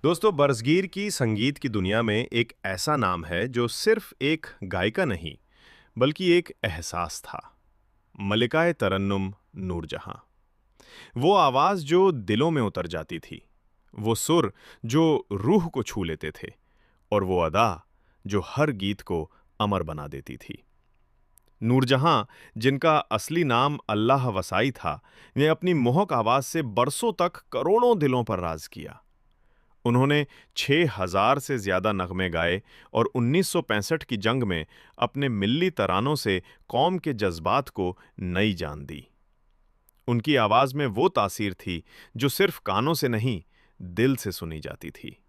दोस्तों, बरसगीर की संगीत की दुनिया में एक ऐसा नाम है जो सिर्फ एक गायिका नहीं बल्कि एक एहसास था। मलिकाए तरन्नुम नूरजहां। वो आवाज जो दिलों में उतर जाती थी, वो सुर जो रूह को छू लेते थे, और वो अदा जो हर गीत को अमर बना देती थी। नूरजहां, जिनका असली नाम अल्लाह वसाई था, ने अपनी मोहक आवाज से बरसों तक करोड़ों दिलों पर राज किया। उन्होंने 6,000 से ज्यादा नगमे गाए और 1965 की जंग में अपने मिल्ली तरानों से कौम के जज्बात को नई जान दी। उनकी आवाज में वो तासीर थी जो सिर्फ कानों से नहीं, दिल से सुनी जाती थी।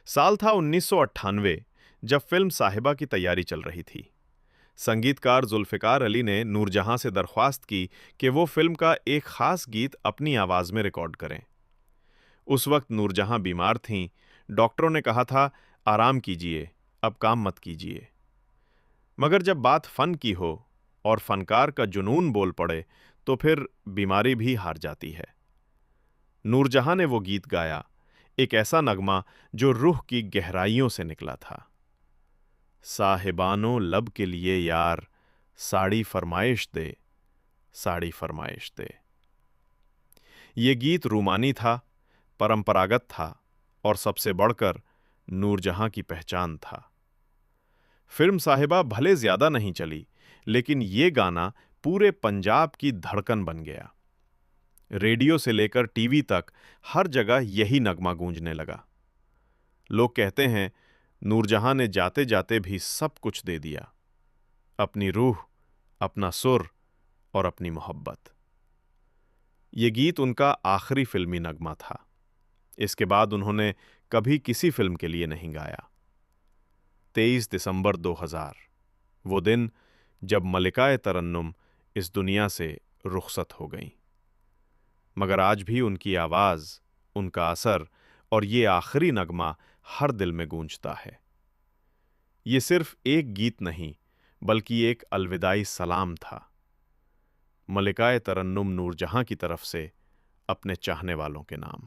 साल था 1998, जब फिल्म साहिबा की तैयारी चल रही थी। संगीतकार जुल्फिकार अली ने नूरजहां से दरख्वास्त की कि वो फिल्म का एक खास गीत अपनी आवाज में रिकॉर्ड करें। उस वक्त नूरजहां बीमार थीं। डॉक्टरों ने कहा था, आराम कीजिए, अब काम मत कीजिए। मगर जब बात फन की हो और फनकार का जुनून बोल पड़े, तो फिर बीमारी भी हार जाती है। नूरजहां ने वो गीत गाया, एक ऐसा नगमा जो रूह की गहराइयों से निकला था। साहिबानो लब के लिए यार, साड़ी फरमाइश दे, साड़ी फरमाइश दे। ये गीत रूमानी था, परंपरागत था, और सबसे बढ़कर नूरजहां की पहचान था। फिल्म साहिबा भले ज्यादा नहीं चली, लेकिन ये गाना पूरे पंजाब की धड़कन बन गया। रेडियो से लेकर टीवी तक हर जगह यही नगमा गूंजने लगा। लोग कहते हैं, नूरजहां ने जाते जाते भी सब कुछ दे दिया, अपनी रूह, अपना सुर और अपनी मोहब्बत। ये गीत उनका आखिरी फिल्मी नगमा था। इसके बाद उन्होंने कभी किसी फिल्म के लिए नहीं गाया। 23 दिसंबर 2000, वो दिन जब मलिकाए तरन्नुम इस दुनिया से रुखसत हो गईं। मगर आज भी उनकी आवाज, उनका असर और ये आखिरी नगमा हर दिल में गूंजता है। ये सिर्फ एक गीत नहीं, बल्कि एक अलविदाई सलाम था, मलिकाए तरन्नुम नूरजहां की तरफ से अपने चाहने वालों के नाम।